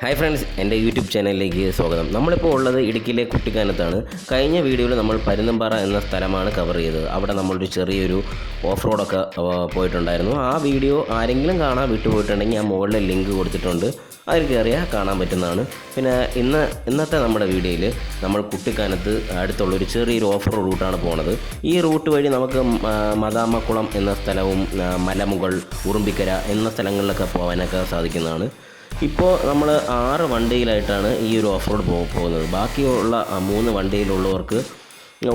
Hi friends, എൻ്റെ YouTube ചാനലിലേക്ക് സ്വാഗതം. നമ്മളിപ്പോൾ ഉള്ളത് ഇടുക്കിയിലെ കുട്ടിക്കാനത്താണ്. കഴിഞ്ഞ വീഡിയോയിൽ നമ്മൾ പരുന്തുംപാറ എന്ന സ്ഥലമാണ് കവർ ചെയ്തത്. അവിടെ നമ്മളൊരു ചെറിയൊരു ഓഫ് റോഡൊക്കെ പോയിട്ടുണ്ടായിരുന്നു. ആ വീഡിയോ ആരെങ്കിലും കാണാൻ വിട്ടുപോയിട്ടുണ്ടെങ്കിൽ ആ മുകളിൽ ലിങ്ക് കൊടുത്തിട്ടുണ്ട്, അതിൽ കയറിയാൽ കാണാൻ പറ്റുന്നതാണ്. പിന്നെ ഇന്നത്തെ നമ്മുടെ വീഡിയോയിൽ നമ്മൾ കുട്ടിക്കാനത്ത് അടുത്തുള്ളൊരു ചെറിയൊരു ഓഫ് റോഡ് റൂട്ടാണ് പോകുന്നത്. ഈ റൂട്ട് വഴി നമുക്ക് മദാമക്കുളം എന്ന സ്ഥലവും മലമുകൾ, ഉറുമ്പിക്കര എന്ന സ്ഥലങ്ങളിലൊക്കെ പോകാനൊക്കെ സാധിക്കുന്നതാണ്. ഇപ്പോൾ നമ്മൾ 6 വണ്ടിയിലായിട്ടാണ് ഈ ഒരു ഓഫ് റോഡ് പോകുന്നത്. ബാക്കിയുള്ള 3 വണ്ടിയിലുള്ളവർക്ക്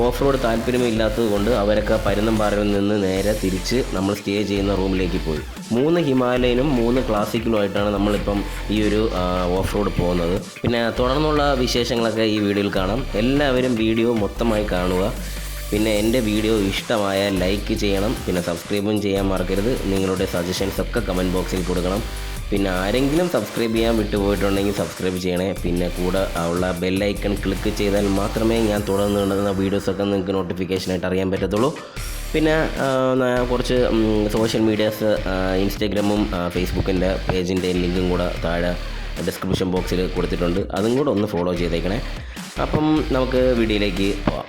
ഓഫ് റോഡ് താല്പര്യമില്ലാത്തത് കൊണ്ട് അവരൊക്കെ പരുന്തുംപാറയിൽ നിന്ന് നേരെ തിരിച്ച് നമ്മൾ സ്റ്റേ ചെയ്യുന്ന റൂമിലേക്ക് പോയി. 3 ഹിമാലയനും 3 ക്ലാസിക്കലുമായിട്ടാണ് നമ്മളിപ്പം ഈ ഒരു ഓഫ് റോഡ് പോകുന്നത്. പിന്നെ തുടർന്നുള്ള വിശേഷങ്ങളൊക്കെ ഈ വീഡിയോയിൽ കാണാം. എല്ലാവരും വീഡിയോ മൊത്തമായി കാണുക. പിന്നെ എൻ്റെ വീഡിയോ ഇഷ്ടമായാൽ ലൈക്ക് ചെയ്യണം, പിന്നെ സബ്സ്ക്രൈബും ചെയ്യാൻ മറക്കരുത്. നിങ്ങളുടെ സജഷൻസൊക്കെ കമൻറ്റ് ബോക്സിൽ കൊടുക്കണം. പിന്നെ ആരെങ്കിലും സബ്സ്ക്രൈബ് ചെയ്യാൻ വിട്ടുപോയിട്ടുണ്ടെങ്കിൽ സബ്സ്ക്രൈബ് ചെയ്യണേ. പിന്നെ കൂടെ ഉള്ള ബെല്ലൈക്കൺ ക്ലിക്ക് ചെയ്താൽ മാത്രമേ ഞാൻ തുടർന്ന് കൊണ്ടുവരുന്ന വീഡിയോസൊക്കെ നിങ്ങൾക്ക് നോട്ടിഫിക്കേഷനായിട്ട് അറിയാൻ പറ്റത്തുള്ളൂ. പിന്നെ കുറച്ച് സോഷ്യൽ മീഡിയാസ്, ഇൻസ്റ്റാഗ്രാമും ഫേസ്ബുക്കിൻ്റെ പേജിൻ്റെ ലിങ്കും കൂടെ താഴെ ഡിസ്ക്രിപ്ഷൻ ബോക്സിൽ കൊടുത്തിട്ടുണ്ട്. അതും കൂടെ ഒന്ന് ഫോളോ ചെയ്തേക്കണേ. അപ്പം നമുക്ക് വീഡിയോയിലേക്ക് പോവാം.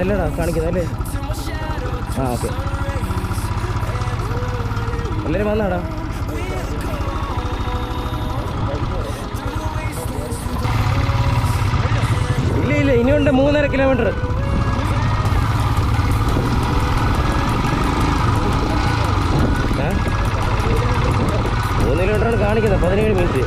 അല്ലടാ കാണിക്കുന്നല്ലേ? ആ ഓക്കെ, എല്ലാവരും വന്നാടാ. ഇല്ല ഇനിയുണ്ട് 3.5 കിലോമീറ്റർ. 3 കിലോമീറ്ററാണ് കാണിക്കുന്നത്, 17 മിനിറ്റ്.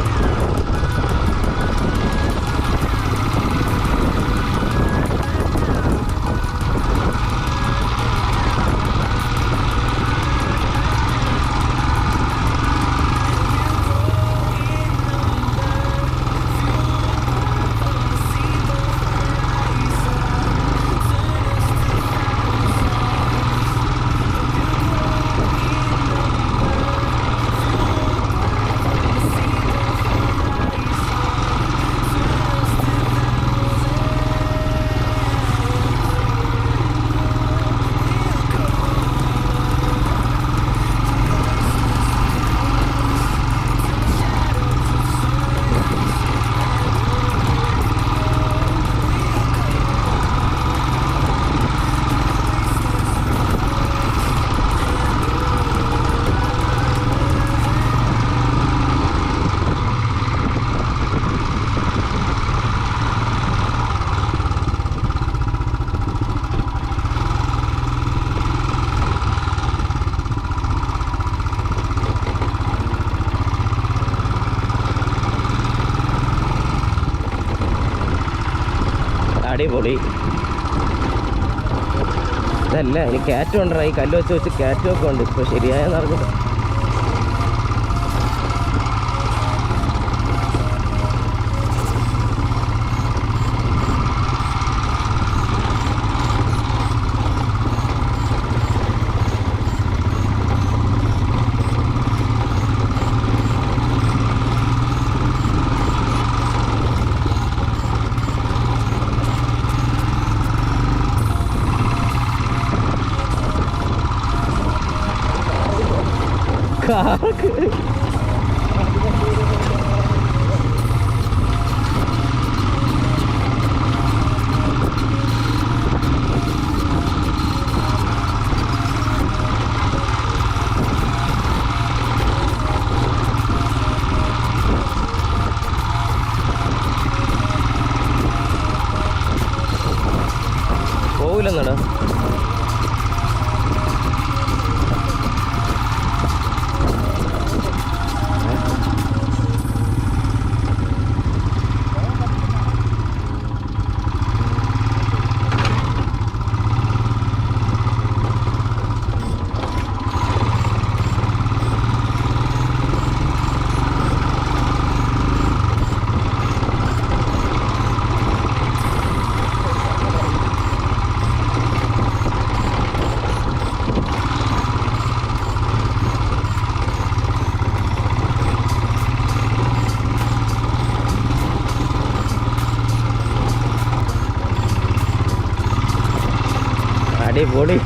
അടിപൊളി. ഇതല്ല, ഇനി കാറ്റും ഉണ്ടോ? ഈ കല്ല് വെച്ച് കാറ്റും ഒക്കെ ഉണ്ട്. ഇപ്പോൾ ശരിയായ നടക്കുന്നത്. കാർക്ക് അടിപൊളി.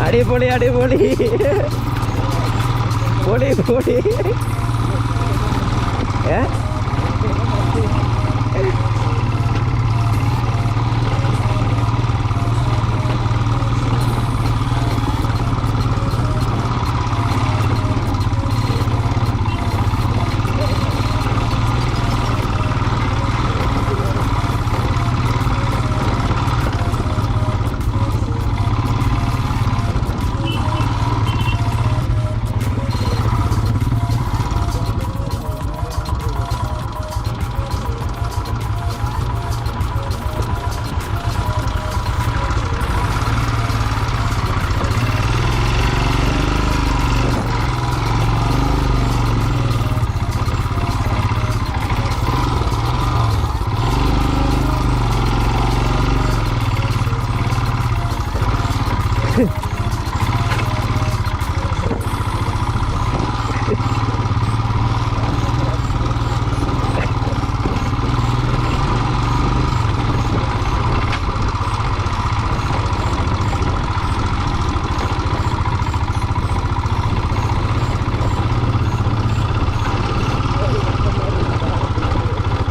അടിപൊളി അടിപൊളി പൊളി പൊളി.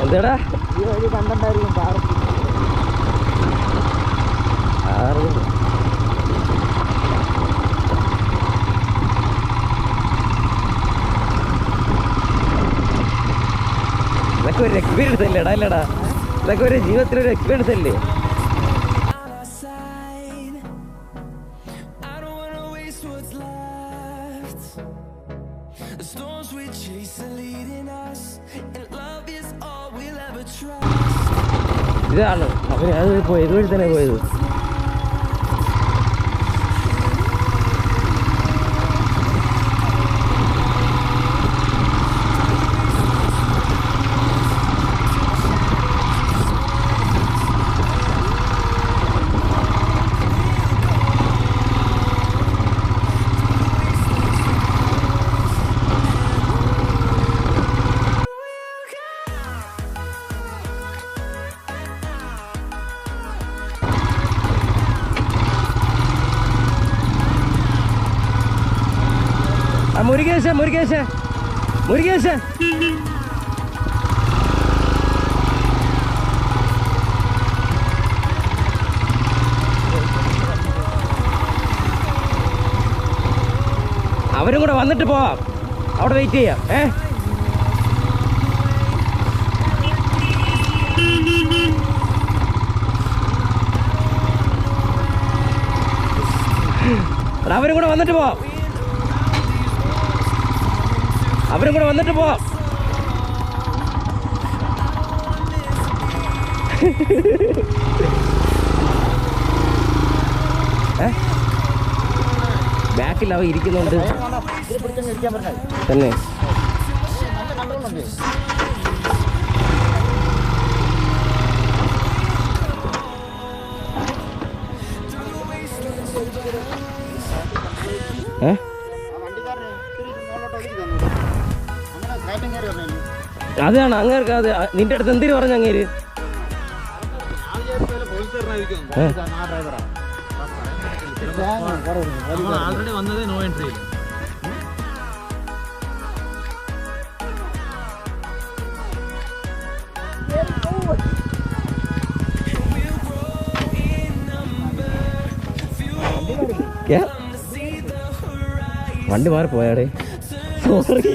എന്താടാ ഈ വഴി കണ്ടിട്ടായിരിക്കും കാറ്. ഇതൊക്കെ ഒരു എക്സ്പീരിയൻസ് അല്ലേടാ? അല്ലേടാ, ഇതൊക്കെ ഒരു ജീവിതത്തിലൊരു എക്സ്പീരിയൻസ് അല്ലേ? ഇതാണ് അവര് അത് പോയത്, ഇതുവഴി തന്നെ പോയത്. മുരുകേശ മുരുകേശ മുരുകേശ അവരും കൂടെ വന്നിട്ട് പോവാം, അവിടെ വെയിറ്റ് ചെയ്യാം. അവരും കൂടെ വന്നിട്ട് പോവാം, അവരും കൂടെ വന്നിട്ട് പോവാം. ബാക്കിൽ അവ ഇരിക്കുന്നുണ്ട് തന്നെ. അതാണ് അങ്ങേർക്ക്. അത് നിന്റെ അടുത്ത് എന്തിനു പറഞ്ഞു അങ്ങേര്? ആൾറെഡി വന്നത് നോ എൻട്രി. വണ്ടി മാറി പോയാടേ, സോറി.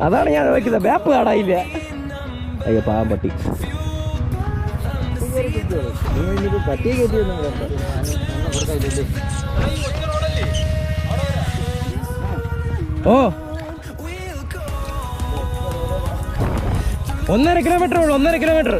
അതാണ് ഞാൻ വയ്ക്കുന്നത്, മാപ്പ് കാണാനില്ല. അയ്യോ പാവം പട്ടി. ഓ 1.5 കിലോമീറ്റർ ഉള്ളു, 1.5 കിലോമീറ്റർ.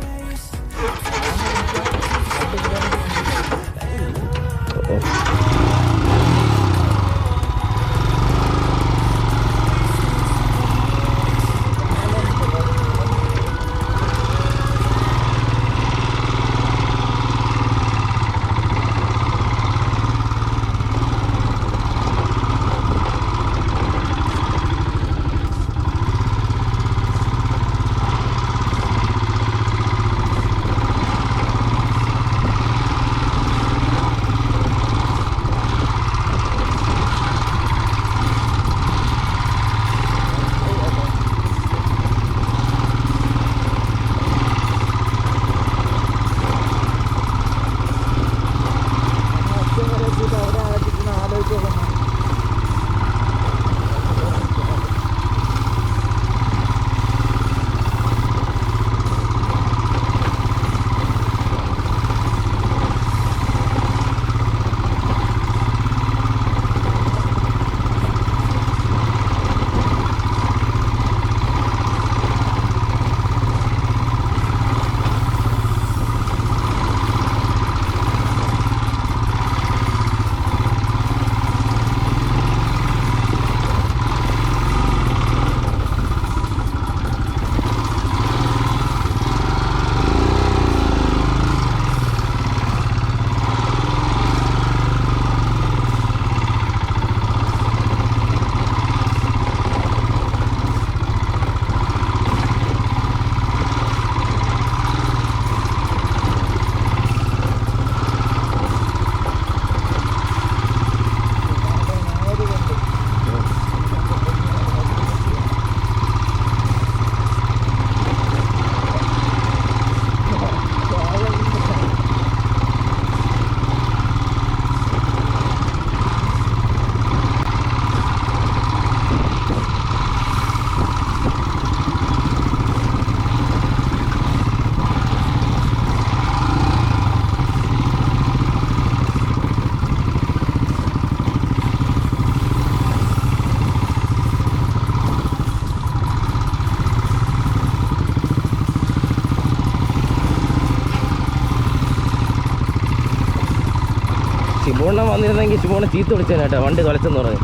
പൂർണ്ണം വന്നിരുന്നെങ്കിൽ ശുഭോണം ചീത്ത വിളിച്ചേനെ കേട്ടോ, വണ്ടി തൊലച്ചെന്ന് പറഞ്ഞു.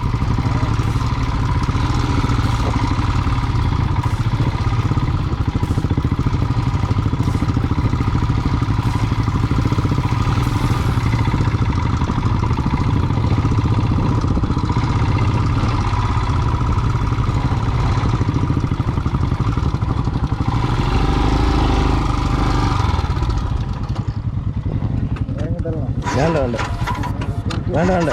വേണ്ട വേണ്ട വേണ്ട വേണ്ട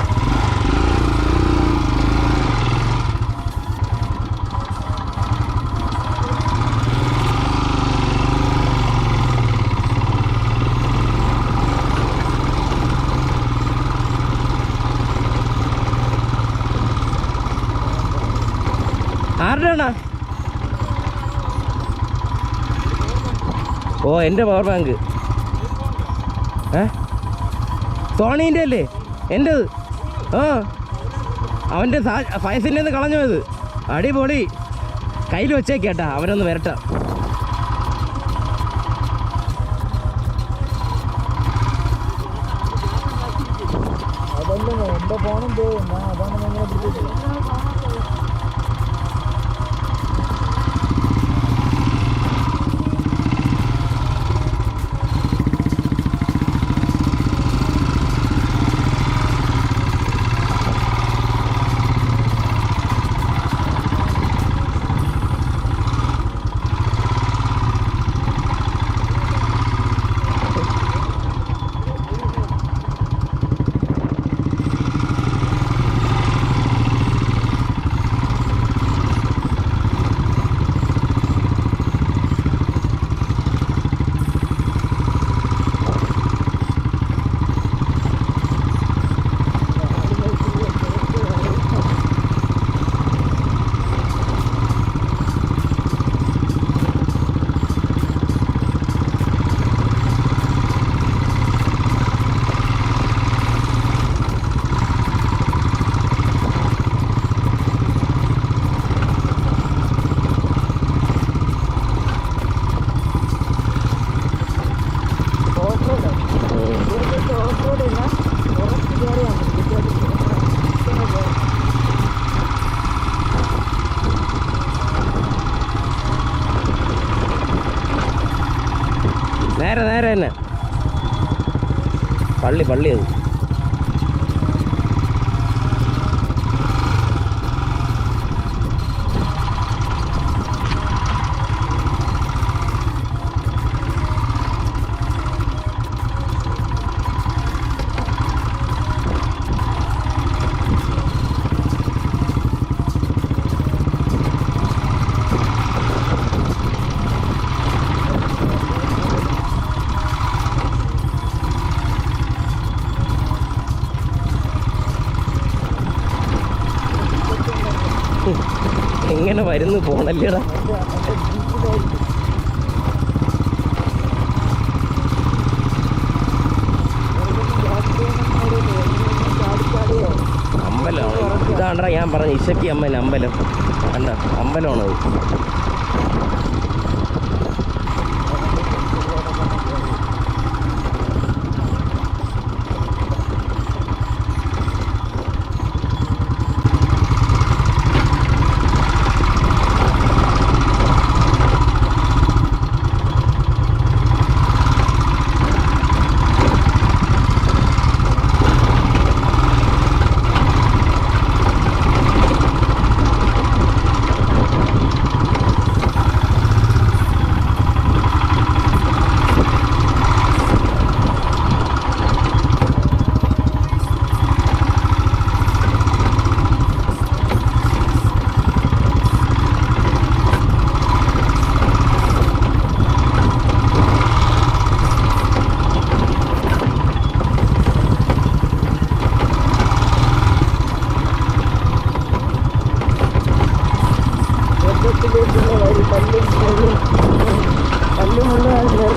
ആരുടെയാണോ? ഓ എൻ്റെ പവർ ബാങ്ക്. സോണീൻ്റെ അല്ലേ എൻ്റെത്? ആ അവൻ്റെ ഫയസിൻ്റെ നിന്ന് കളഞ്ഞു പോയത്. അടിപൊളി. കയ്യിൽ വെച്ചേക്കേട്ടാ, അവരൊന്ന് വരട്ടെ. നേരെ നേരെ തന്നെ പള്ളി അത്. എങ്ങനെ വരുന്നു പോണല്ലേടാ. അമ്പലമാണ് ഇതാണ്ടാ ഞാൻ പറഞ്ഞ ഇശക്കി അമ്മൻ അമ്പലം. അല്ല അമ്പലമാണത്.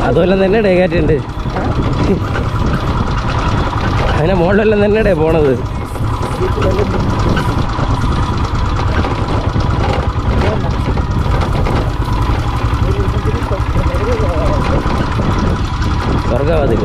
അതുപോലെ തന്നെ ഡേക്കാറ്റുണ്ട്. അതിനെ മുകളിലെല്ലാം തന്നെ പോണത്. സ്വർഗവാതിൽ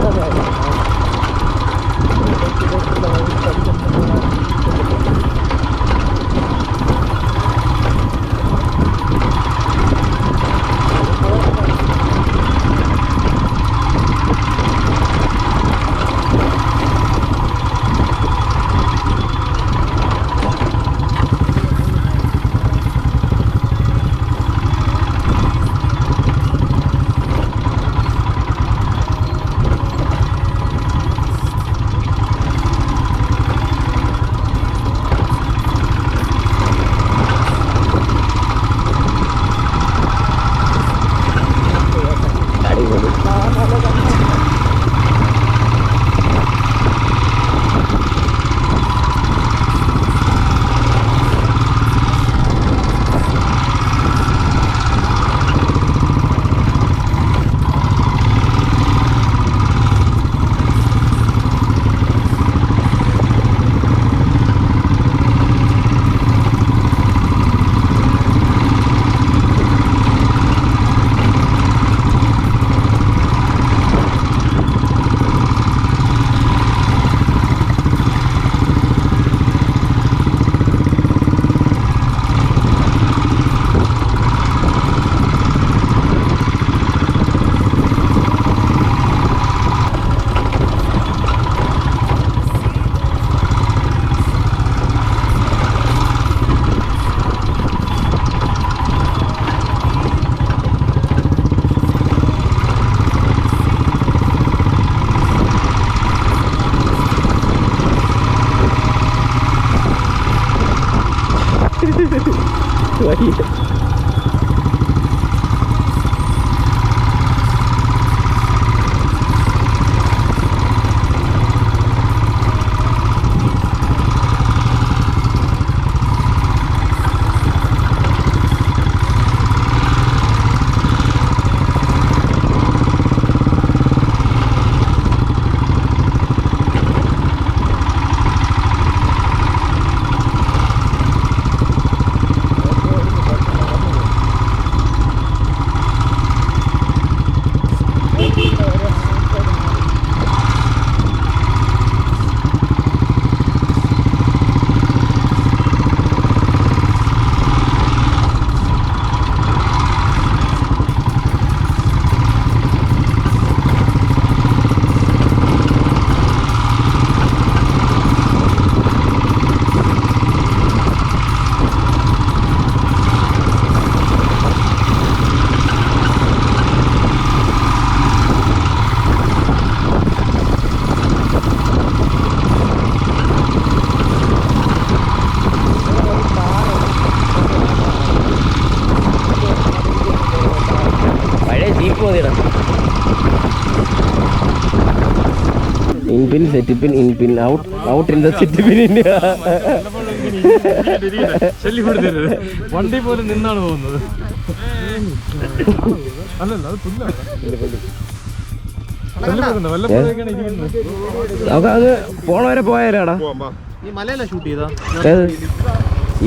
in pin set pin in pin out in the set pin വണ്ടി പോലും നിന്നാണ് പോകുന്നത്. അല്ലല്ല അത് പുല്ലാണ്. നമുക്ക് അങ്ങ് പോണവരെ പോയാലാടാ. ഈ മലയല്ല ഷൂട്ട് ചെയ്താ?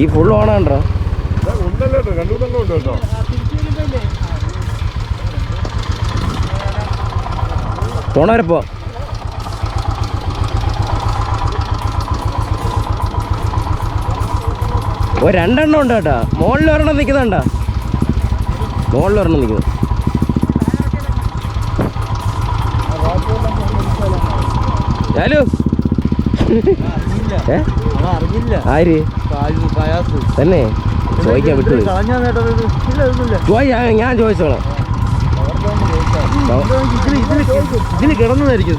ഈ ഫുൾ ഓണാണ്ടോ? പോണവരെ പോ. രണ്ടെണ്ണം ഉണ്ട് കേട്ടാ. മുകളിൽ ഒരെണ്ണം നിൽക്കുന്നുണ്ടാ. മുകളിൽ ഒരെണ്ണം നിൽക്കുന്നു. ഹലോ ആര് തന്നെ ചോദിക്കാൻ വിട്ടു. ഞാൻ ചോദിച്ചോളാം. ഇതിന് കിടന്നതായിരിക്കും.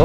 ഓ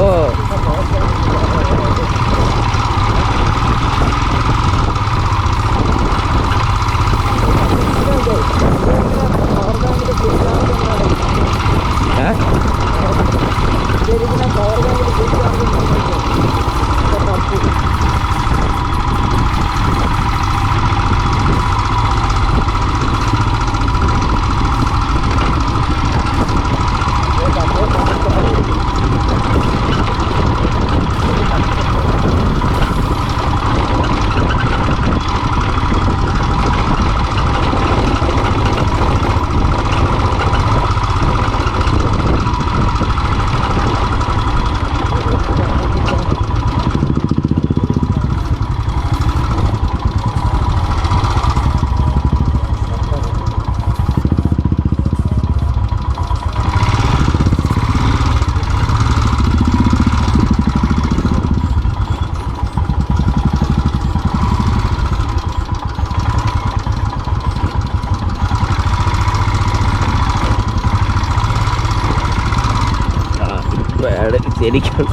ശരിക്കും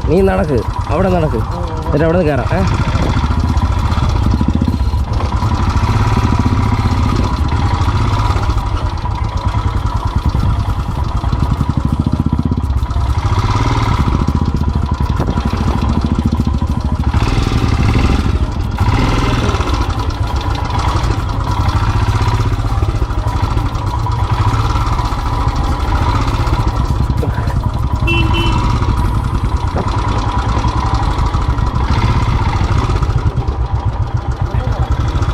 നീ നടക്ക്, അവിടെ നടക്ക്, എന്നിട്ട് അവിടെ നിന്ന് കയറാം.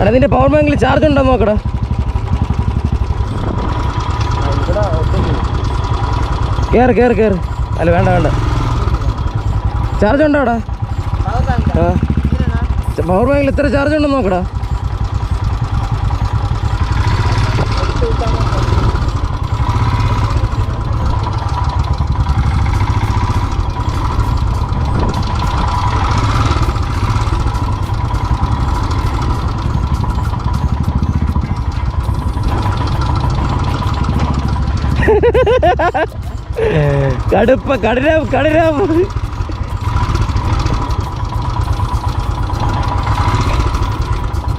എടാ നിന്റെ പവർ ബാങ്കിൽ ചാർജ് ഉണ്ടോ നോക്കടാ. കയറ് കയറ് കയറ്. അല്ല വേണ്ട വേണ്ട, ചാർജ് ഉണ്ടോ അവിടെ? പവർ ബാങ്കിൽ എത്ര ചാർജ് ഉണ്ടോ നോക്കടാ. കടുപ്പ കടരാം കടരാം.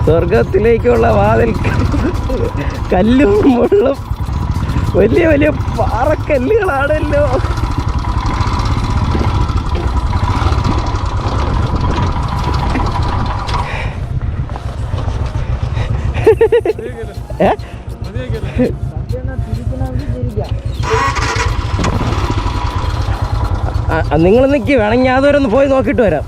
സ്വർഗത്തിലേക്കുള്ള വാതിൽ കല്ലും മുള്ളും വലിയ വലിയ പാറക്കല്ലുകളാണല്ലോ. നിങ്ങൾ നിൽക്കി, വേണമെങ്കിൽ ഞാൻ അതുവരെ ഒന്ന് പോയി നോക്കിയിട്ട് വരാം.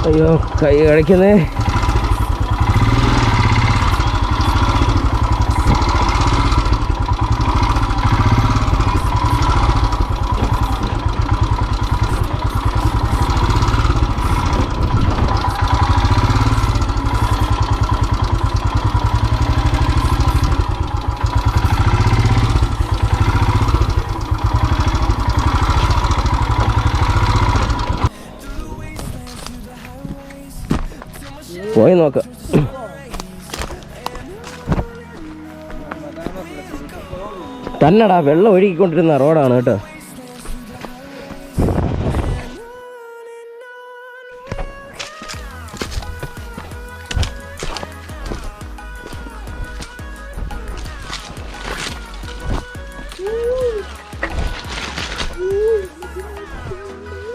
അയ്യോ കൈ കഴിക്കുന്നേ. പോയി നോക്കാം. തന്നെടാ വെള്ളം ഒഴുകിക്കൊണ്ടിരുന്ന റോഡാണ് കേട്ടോ.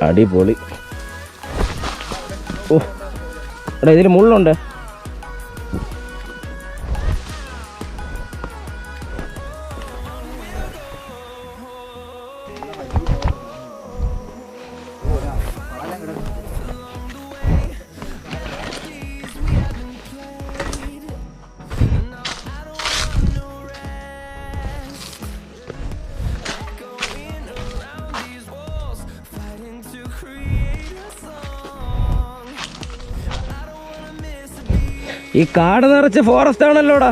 അടിപൊളി. ഓ എടാ ഇതിൽ മുള്ളുണ്ട്. ഈ കാട് നിറച്ച് ഫോറസ്റ്റ് ആണല്ലോടാ.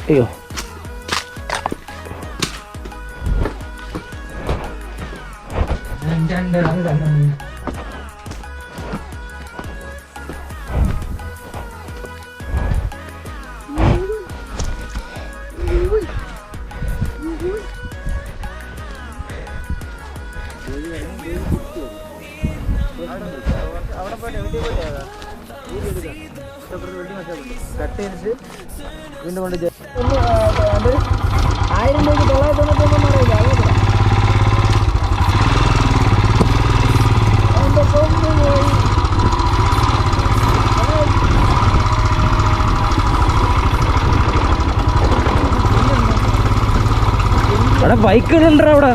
അയ്യോ കട്ട് ചെയ്തിട്ട് വീണ്ടും കൊണ്ട് 1000 രൂപയ്ക്ക് 999 അറിയില്ല. അവിടെ ബൈക്കുകളുണ്ടോ അവിടെ?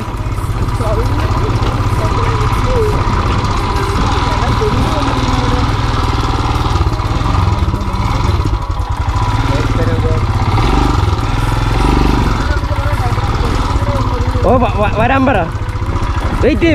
ഓ വരാൻ പറ. വെയിറ്റ്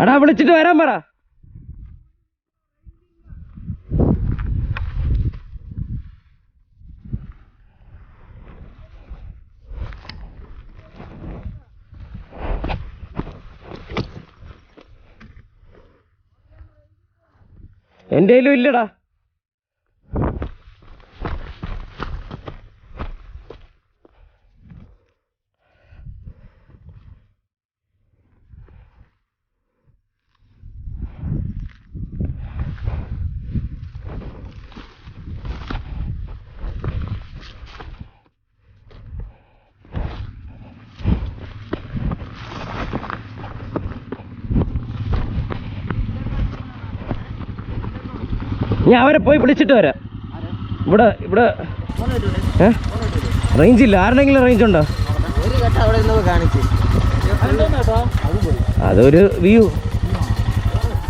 എടാ വിളിച്ചിട്ട് വരാൻ പറ. എൻ്റെ കയ്യിലും ഇല്ലടാ. ഞാൻ അവരെ പോയി വിളിച്ചിട്ട് വരാം. ഇവിടെ റേഞ്ച് ഇല്ല. ആരുടെങ്കിലും റേഞ്ച് ഉണ്ടോ? അതൊരു വ്യൂ.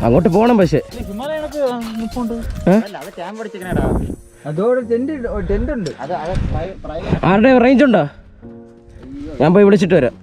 അങ്ങോട്ട് പോകണം. പക്ഷേ ആരുടെ റേഞ്ച് ഉണ്ടോ? ഞാൻ പോയി വിളിച്ചിട്ട് വരാം.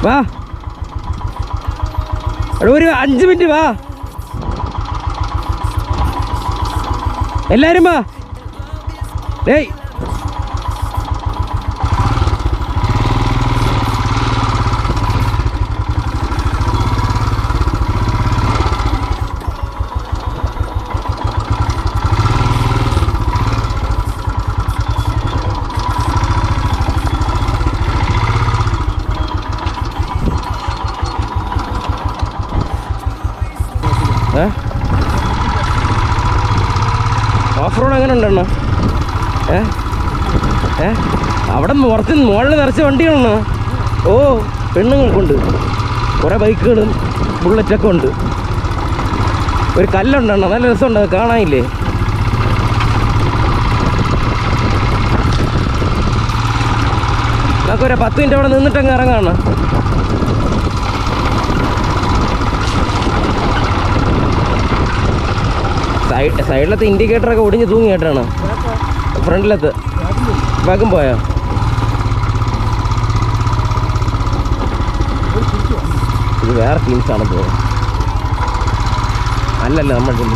വാ ഒരു 5 മിനിറ്റ് വാ എല്ലാരും വാ ഡേയ് ഓഫ് റോഡ് എങ്ങനെ ഉണ്ടെണ്ണ അവിടെ പുറത്ത് മുകളിൽ നിറച്ച വണ്ടികളെണ്ണ ഓ പെണ്ണുങ്ങൾക്കുണ്ട് കുറേ ബൈക്കുകളും ബുള്ളറ്റൊക്കെ ഉണ്ട് ഒരു കല്ലുണ്ടെണ്ണ നല്ല രസമുണ്ട് കാണാനില്ലേ നമുക്കൊരു 10 മിനിറ്റ് അവിടെ നിന്നിട്ടങ്ങ് ഇറങ്ങാണ് സൈഡിലത്തെ ഇൻഡിക്കേറ്ററൊക്കെ ഒടിഞ്ഞ് തൂങ്ങി കേട്ടാണ് ഫ്രണ്ടിലത്തെ ബാക്കും പോയോ ഇത് വേറെ ടീംസാണ് തോന്നുന്നത് അല്ലല്ല നമ്മുടെ ടീം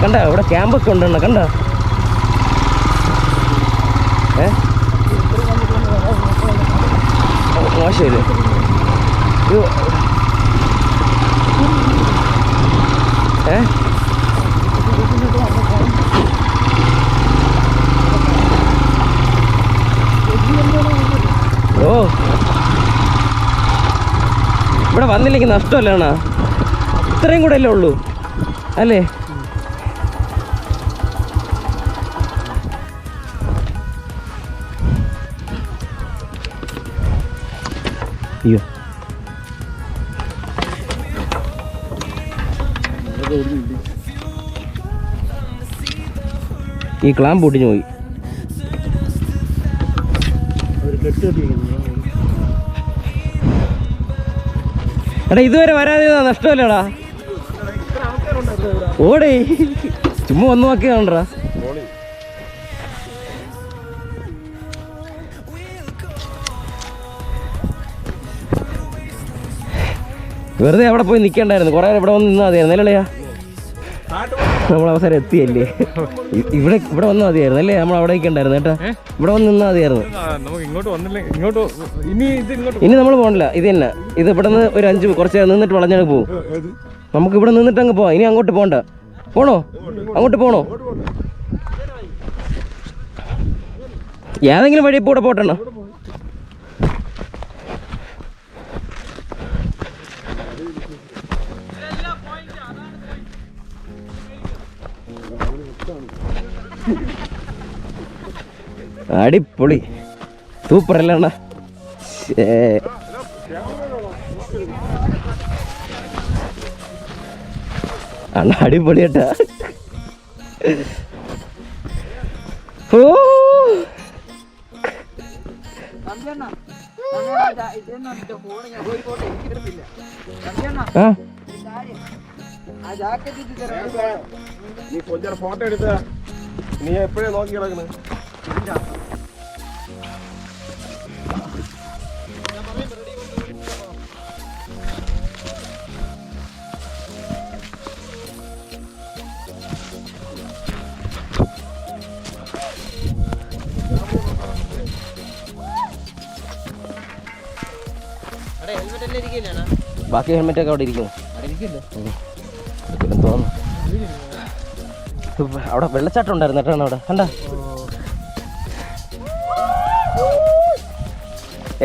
കണ്ട ഇവിടെ ക്യാമ്പൊക്കെ ഉണ്ടെണ്ണ കണ്ട മോശമില്ലേ ഓ ഇവിടെ വന്നില്ലെങ്കിൽ നഷ്ടമല്ലേ അണ്ണാ ഇത്രയും കൂടെ അല്ലേ ഉള്ളൂ അല്ലേ അയ്യോ ഈ ക്ലാമ്പ് പൊട്ടിഞ്ഞു പോയി എടാ ഇതുവരെ വരാതെ നഷ്ടമല്ലേടാ ഓടേ ചുമ്മാ വന്നു നോക്കിയാണ്ടാ വെറുതെ അവിടെ പോയി നിൽക്കണ്ടായിരുന്നു കുറേ ഇവിടെ വന്ന് നിന്നാൽ മതിയായിരുന്നു അല്ലല്ലയാ നമ്മൾ അവസരം എത്തിയല്ലേ ഇവിടെ വന്നാൽ മതിയായിരുന്നു അല്ലേ നമ്മൾ അവിടെ നിൽക്കണ്ടായിരുന്നു കേട്ടോ ഇവിടെ വന്ന് നിന്നാൽ മതിയായിരുന്നു ഇനി നമ്മൾ പോകണില്ല ഇത് തന്നെ ഇത് ഇവിടെ നിന്ന് ഒരു 5 കുറച്ച് നിന്നിട്ട് വളഞ്ഞങ്ങ് പോകും നമുക്ക് ഇവിടെ നിന്നിട്ട് അങ്ങ് പോവാം ഇനി അങ്ങോട്ട് പോകണ്ട പോണോ അങ്ങോട്ട് പോണോ ഏതെങ്കിലും വഴി ഇപ്പോൾ ഇവിടെ പോട്ടെണ്ണ അടിപൊളി സൂപ്പർ അല്ല അണ്ണ അണ്ണ അടിപൊളി കേട്ടാ ഓ നീ കൊഞ്ചം ഫോട്ടോ എടുത്ത നീ എപ്പോഴേ നോക്കി കിടക്കണേ ബാക്കി ഹെൽമെറ്റൊക്കെ അവിടെ ഇരിക്കുന്നു തോന്നുന്നു അവിടെ വെള്ളച്ചാട്ടം ഉണ്ടായിരുന്നു കേട്ടോ അവിടെ കണ്ട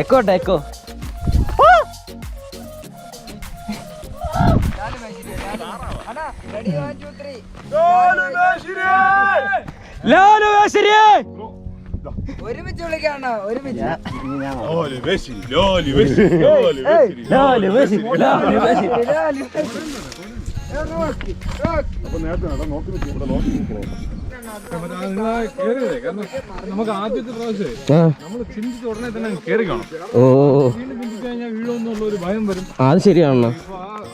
എക്കോ ഉണ്ടോ എക്കോ ഒരുമിച്ച് വിളിക്കാണോ ഒരുമിച്ച് നമുക്ക് ആദ്യത്തെ പ്രാവശ്യം നമ്മൾ ചിന്തിച്ച ഉടനെ തന്നെ കയറി കാണും വീണ്ടും ചിന്തിച്ചു കഴിഞ്ഞാൽ വീഴോന്നുള്ള ഒരു ഭയം വരും അത് ശരിയാണല്ലോ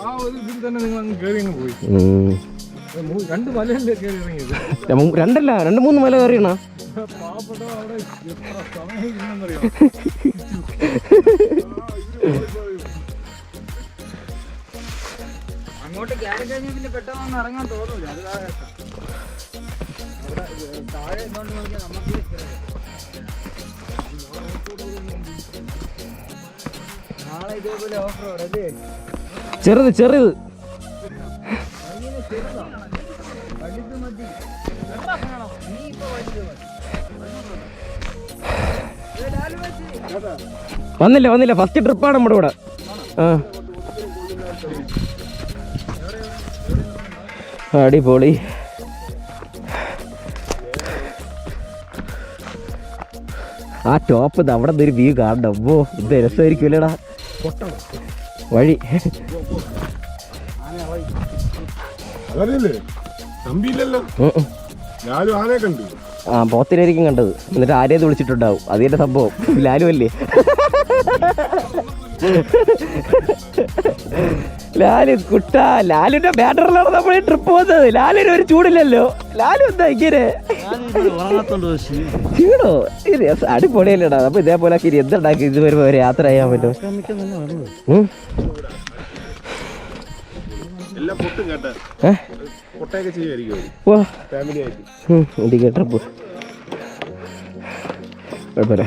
ആ ഒരു ഇതിൽ തന്നെ നിങ്ങൾ അങ്ങ് കയറി അങ്ങ് പോയി 2 മലയല്ലേ കയറി ഇറങ്ങിയത്. 2-3 മല കയറിയണ. പാവപ്പെട്ട അവിടെ എത്ര സമയം ഇല്ലെന്നറിയാം. അങ്ങോട്ട് കയറി കഴിഞ്ഞാൽ പിന്നെ പെട്ടെന്ന് ഇറങ്ങാൻ തോന്നൂല. അത് താഴെ എന്തുകൊണ്ട് നോക്കിയാൽ നമുക്ക് നാളെ ഇതേപോലെ ഓഫ് റോഡ് അല്ലേ? ചെറുത് വലുത് മതി. നീ ഇപ്പൊ വലുത് മതി. വന്നില്ല. ഫസ്റ്റ് ട്രിപ്പാണ് നമ്മുടെ കൂടെ. അടിപൊളി. ആ ടോപ്പ് അവിടെ നിന്നൊരു വ്യൂ കാണണം. ഓ ഇത് രസമായിരിക്കുമല്ലേടാ വഴി. അതല്ലേ തമ്പിയില്ലല്ലോ. ഞാനും ആനയെ കണ്ടു. പോത്തിനായിരിക്കും കണ്ടത്. എന്നിട്ട് ആരെയത് വിളിച്ചിട്ടുണ്ടാവും. അതിന്റെ സംഭവം ലാലു അല്ലേ? ലാലു ലാലുന്റെ ബാറ്ററിലാണ് നമ്മൾ ഈ ട്രിപ്പ് പോകുന്നത്. ലാലിന് ഒരു ചൂടില്ലല്ലോ. ലാലു എന്താ ഇങ്ങനെ ക്ഷീണോ? അടിപൊളിയല്ലേടാ. അപ്പൊ ഇതേപോലെ എന്തുണ്ടാക്കി ഇത് വരുമ്പോ ഒരു യാത്ര ചെയ്യാൻ പറ്റും. ട്രിപ്പ് കുഴപ്പമില്ല.